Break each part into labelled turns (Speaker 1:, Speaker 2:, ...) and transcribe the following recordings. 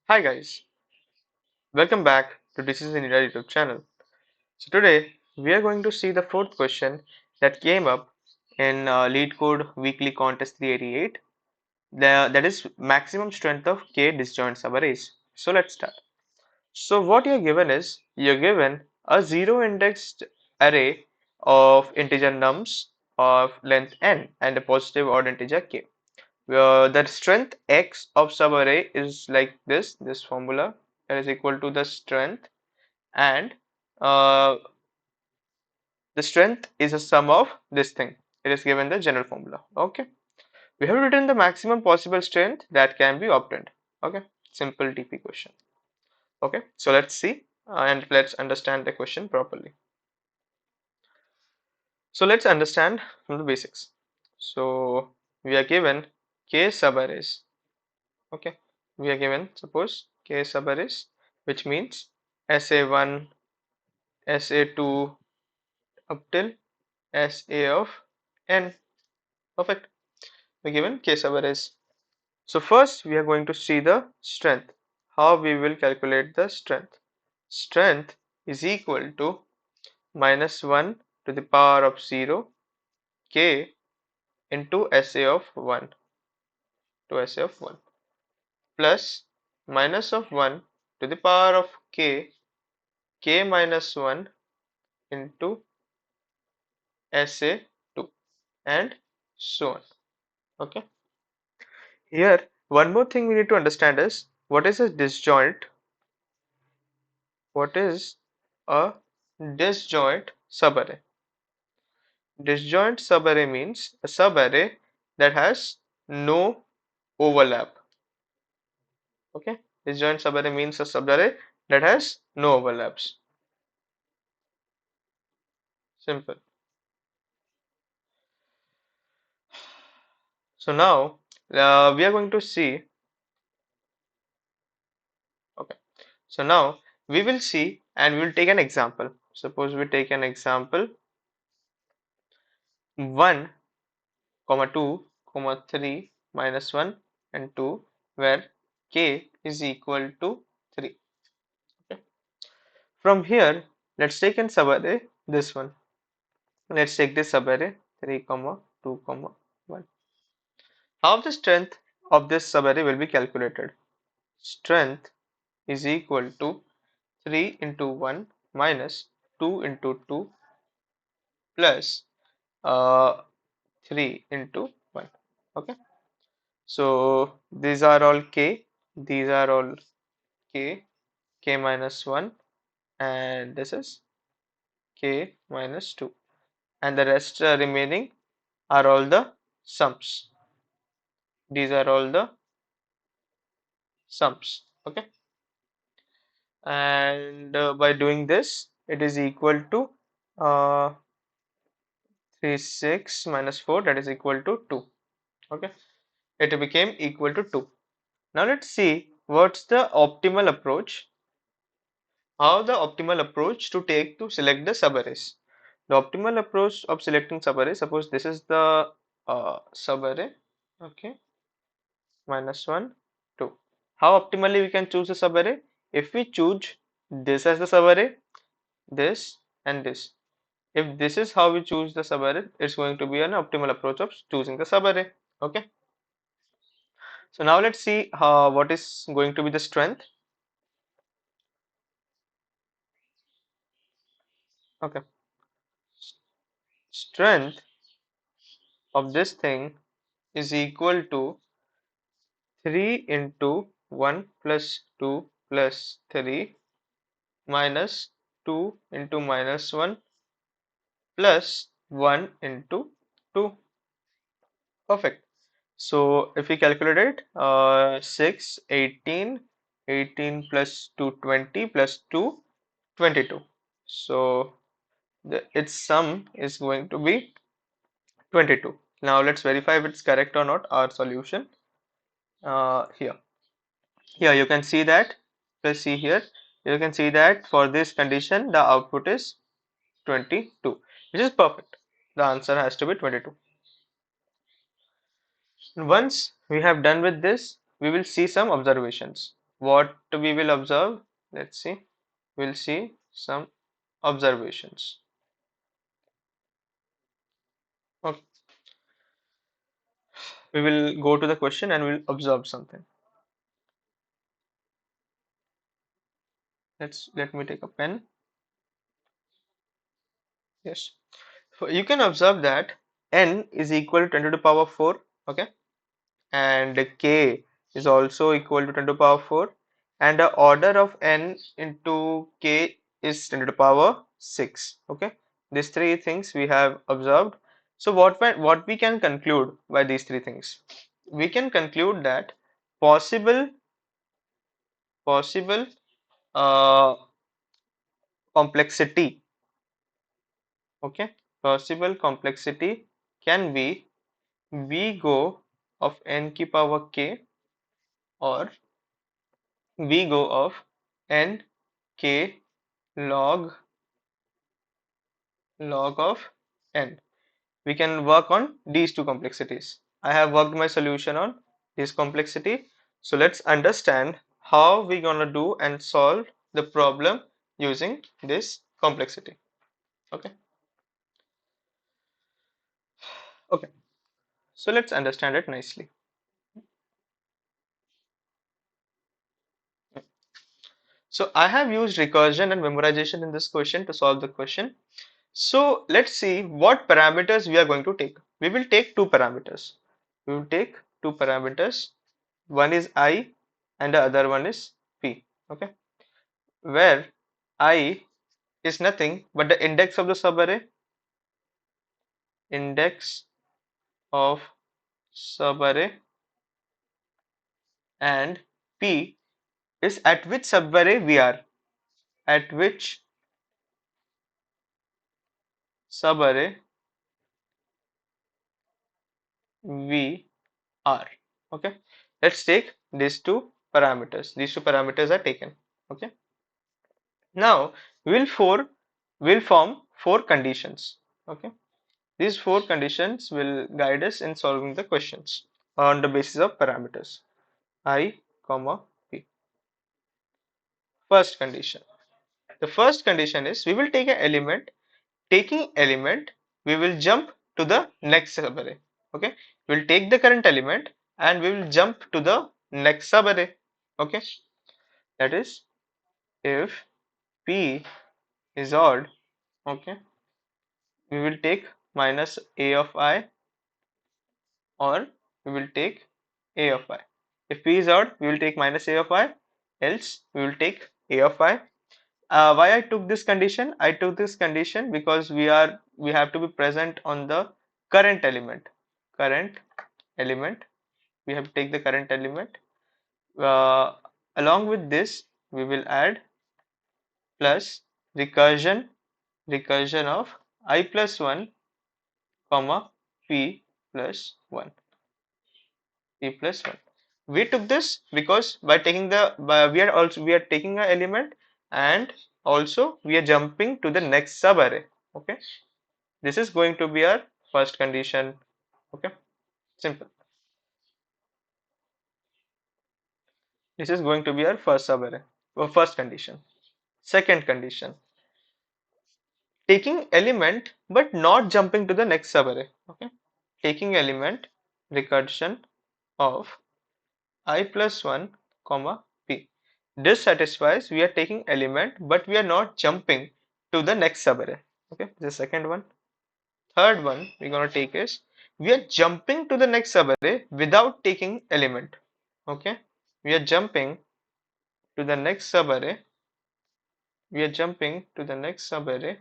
Speaker 1: Hi guys, welcome back to DCC NIT-A YouTube channel. So today we are going to see the fourth question that came up in Leetcode weekly contest 388. That is maximum strength of k disjoint subarrays. So let's start. So what you're given is you're given a zero indexed array of integer nums of length n and a positive odd integer k. The strength x of subarray is like this formula that is equal to the strength, and uh, the strength is a sum of this thing. It is given the general formula. Okay, we have written the maximum possible strength that can be obtained. Okay, simple TP question. Okay, so let's see and let's understand the question properly. So let's understand from the basics. So we are given k subarrays. Okay, we are given suppose k subarrays, which means SA1, SA2 up till SA of n. Perfect. We're given k subarrays. So first we are going to see the strength. How we will calculate the strength. Strength is equal to minus 1 to the power of 0 k into SA of 1 to SA of 1 plus minus of 1 to the power of k minus 1 into SA2 and so on. Okay. Here, one more thing we need to understand is what is a disjoint? What is a disjoint subarray? Disjoint subarray means a subarray that has no overlap. Okay, disjoint subarray means a subarray that has no overlaps. Simple. So now we are going to see. Okay, so now we will see and we will take an example. Suppose we take an example 1, 2, 3 minus 1 and 2 where k is equal to 3. Okay. From here, let's take an subarray this one. Let's take this subarray 3, 2, 1. How the strength of this subarray will be calculated? Strength is equal to 3 into 1 minus 2 into 2 plus 3 into 1. Okay. So these are all k, these are all k minus 1, and this is k minus 2, and the rest remaining are all the sums. These are all the sums. Okay, and by doing this, it is equal to 3, 6 minus 4, that is equal to 2. Okay, it became equal to 2. Now let's see what's the optimal approach. How the optimal approach to take to select the subarrays. The optimal approach of selecting subarray, suppose this is the subarray, okay, minus 1, 2. How optimally we can choose the subarray? If we choose this as the subarray, this and this. If this is how we choose the subarray, it's going to be an optimal approach of choosing the subarray. Okay. So now let's see what is going to be the strength. Okay. Strength of this thing is equal to 3 into 1 plus 2 plus 3 minus 2 into minus 1 plus 1 into 2. Perfect. So if we calculate it, 6, 18, 18 plus 2, 20 plus 2, 22. So its sum is going to be 22. Now let's verify if it's correct or not, our solution here. Here you can see that, let's see here, you can see that for this condition the output is 22, which is perfect. The answer has to be 22. Once we have done with this, we will see some observations. What we will observe? Let's see. We'll see some observations. Okay. We will go to the question and we'll observe something. Let me take a pen. Yes. So you can observe that n is equal to 10 to the power 4. Okay. And k is also equal to 10 to the power 4, and the order of n into k is 10 to the power 6. Okay, these three things we have observed. So what we can conclude by these three things? We can conclude that possible possible uh, complexity. Okay, possible complexity can be v go of n ki power k, or v go of n k log of n. We can work on these two complexities. I have worked my solution on this complexity. So let's understand how we're gonna do and solve the problem using this complexity. Okay. Okay. So let's understand it nicely. So I have used recursion and memorization in this question to solve the question. So let's see what parameters we are going to take. We will take two parameters. We will take two parameters. One is I and the other one is P. Okay, where I is nothing but the index of the subarray, index of subarray, and P is at which subarray we are, at which subarray we are. Okay, let's take these two parameters. These two parameters are taken. Okay, now we'll form four conditions. Okay, these four conditions will guide us in solving the questions on the basis of parameters I, comma, P. First condition. The first condition is we will take an element. Taking element, we will jump to the next subarray. Okay, we'll take the current element and we will jump to the next subarray. Okay, that is if P is odd. Okay, we will take minus A of I, or we will take A of I. If P is odd, we will take minus A of I, else we will take A of I. Why I took this condition? I took this condition because we have to be present on the current element. Current element. We have to take the current element. Uh, Along with this, we will add plus recursion of I plus 1, comma, P plus 1. P plus 1. We took this because by taking we are taking an element, and also we are jumping to the next subarray. Okay, this is going to be our first condition. Okay, simple. This is going to be our first subarray, or first condition. Second condition, taking element but not jumping to the next subarray. Okay, taking element, recursion of I plus 1, comma, P. This satisfies we are taking element but we are not jumping to the next subarray. Okay, the second one. Third one we're gonna take is we are jumping to the next subarray without taking element. Okay, we are jumping to the next subarray. We are jumping to the next subarray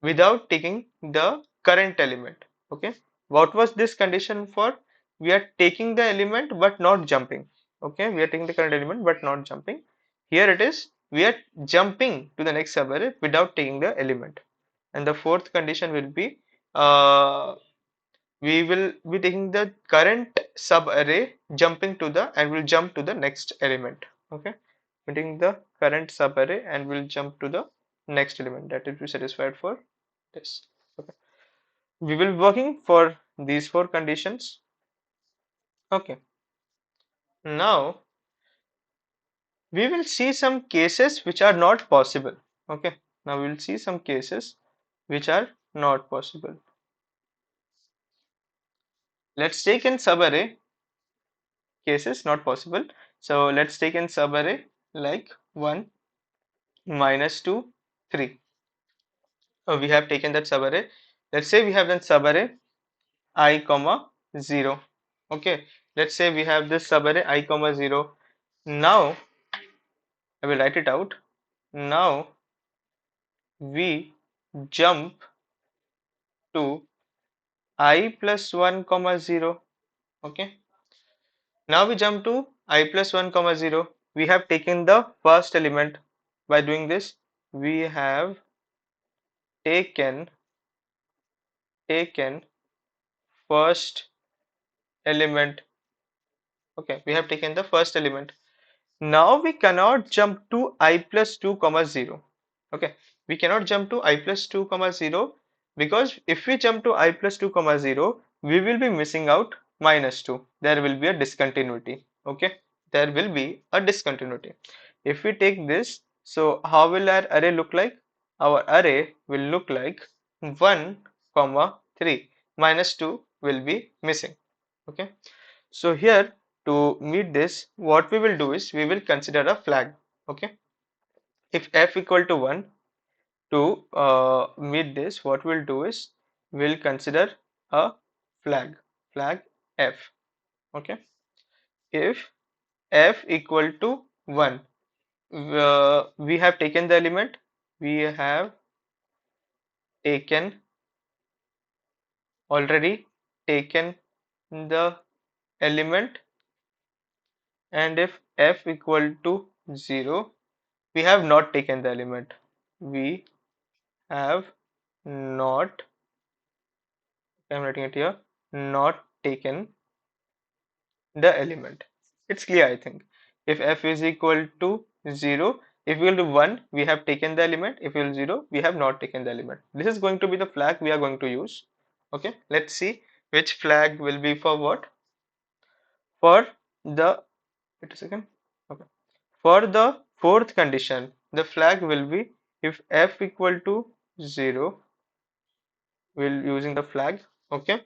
Speaker 1: without taking the current element. Okay, what was this condition for? We are taking the element but not jumping. Okay, we are taking the current element but not jumping. Here it is, we are jumping to the next subarray without taking the element. And the fourth condition will be we will be taking the current subarray, jumping to the, and will jump to the next element. Okay, we're taking the current subarray and will jump to the next element, that will be satisfied for this. Okay, we will be working for these four conditions. Okay, now we will see some cases which are not possible. Okay, now we will see some cases which are not possible. Let's take in subarray cases not possible. So let's take in subarray like 1, -2, 3. We have taken that subarray. Let's say we have done subarray I comma 0. Okay, let's say we have this subarray I comma 0. Now I will write it out. Now we jump to I plus 1 comma 0. Okay, now we jump to I plus 1 comma 0. We have taken the first element. By doing this, we have taken taken first element. Okay, we have taken the first element. Now we cannot jump to I plus 2 comma 0. Okay, we cannot jump to I plus 2 comma 0 because if we jump to I plus 2 comma 0, we will be missing out -2. There will be a discontinuity. Okay, there will be a discontinuity. If we take this, so how will our array look like? Our array will look like 1 comma 3. -2 will be missing. Okay, so here to meet this, what we will do is we will consider a flag. Okay, if f equal to 1, to meet this, what we'll do is we'll consider a flag f. Okay, if f equal to 1, we have taken the element, we have taken already taken the element, and if f equal to 0, we have not taken the element. We have not, I'm writing it here, not taken the element. It's clear, I think. If f is equal to 0, if equal to 1, we have taken the element. If equal to 0, we have not taken the element. This is going to be the flag we are going to use. Okay, let's see which flag will be for what. For the, wait a second. Okay. For the fourth condition, the flag will be if f equal to 0, we'll using the flag. Okay,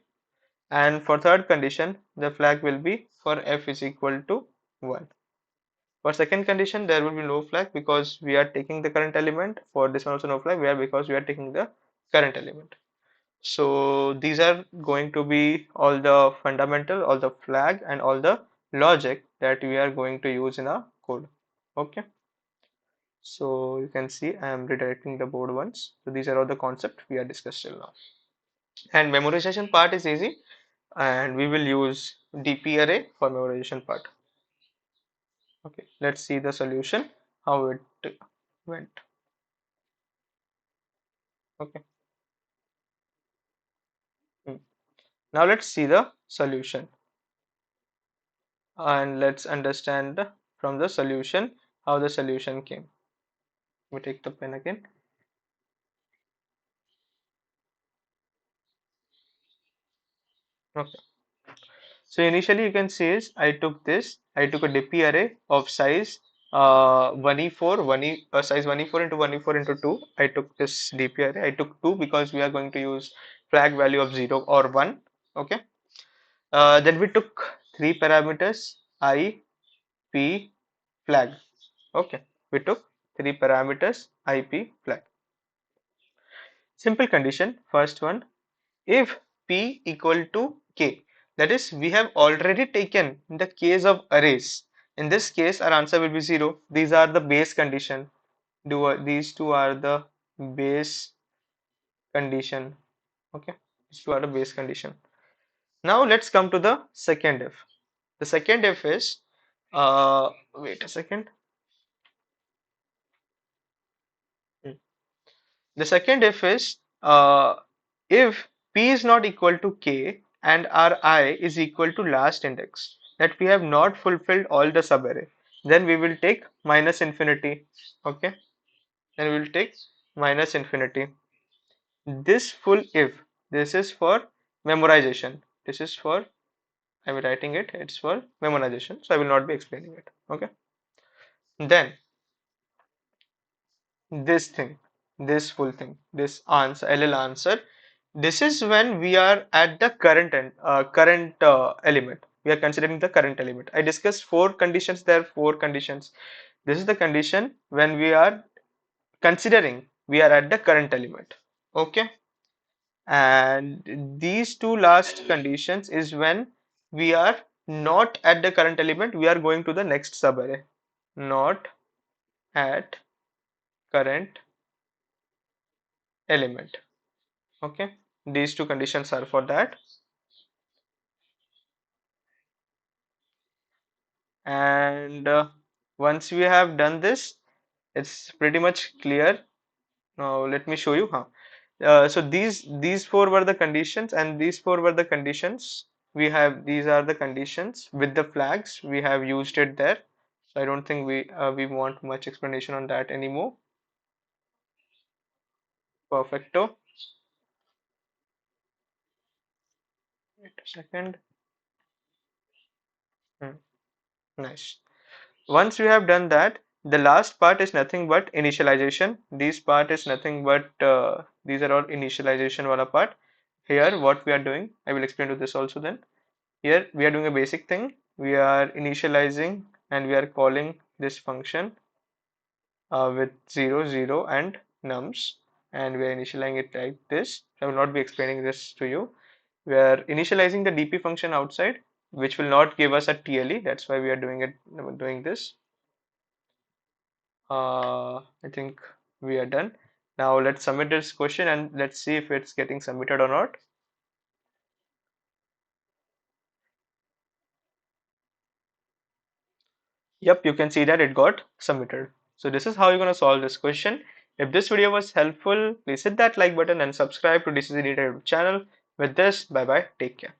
Speaker 1: and for third condition, the flag will be for f is equal to 1. For second condition, there will be no flag because we are taking the current element. For this one also no flag, because we are taking the current element. So these are going to be all the fundamental, all the flag and all the logic that we are going to use in our code. Okay, so you can see I am redirecting the board once. So these are all the concepts we are discussed till now. And memorization part is easy, and we will use DP array for memorization part. Okay, let's see the solution, how it went. Okay, hmm. Now let's see the solution, and let's understand from the solution how the solution came. We take the pen again. Okay, so initially you can see is I took a DP array of size 1e4, size 1e4 into 1e4 into 2. I took this DP array. I took 2 because we are going to use flag value of 0 or 1. Okay, then we took three parameters I, P, flag. Okay, we took three parameters I, P, flag. Simple condition, first one, if P equal to K, that is we have already taken in the case of arrays. In this case our answer will be 0. These are the base condition. These two are the base condition. Okay, these two are the base condition. Now let's come to the second if. The second if is, wait a second. Hmm. The second if is, if P is not equal to K and our I is equal to last index, that we have not fulfilled all the subarray, then we will take minus infinity. Okay, then we will take minus infinity. This full if, this is for memorization. This is for, I am writing it, it's for memorization, so I will not be explaining it. Okay, Then this thing, this full thing, this answer, LL answer, this is when we are at the current element. We are considering the current element. I discussed four conditions. There are four conditions. This is the condition when we are considering we are at the current element. Okay. And these two last conditions is when we are not at the current element, we are going to the next subarray. Not at current element. Okay, these two conditions are for that. And once we have done this, it's pretty much clear. Now let me show you how. So these four were the conditions, and these four were the conditions. These are the conditions with the flags. We have used it there. So I don't think we want much explanation on that anymore. Perfecto. Wait a second. Hmm, nice. Once we have done that, the last part is nothing but initialization. This part is nothing but these are all initialization wala part. Here, what we are doing, I will explain to this also then. Here, we are doing a basic thing. We are initializing and we are calling this function with 0, 0 and nums, and we are initializing it like this. I will not be explaining this to you. We are initializing the DP function outside, which will not give us a TLE. That's why we are doing this. I think we are done. Now let's submit this question and let's see if it's getting submitted or not. Yep, you can see that it got submitted. So this is how you're going to solve this question. If this video was helpful, please hit that like button and subscribe to DCC NIT-A channel. With this, bye bye, take care.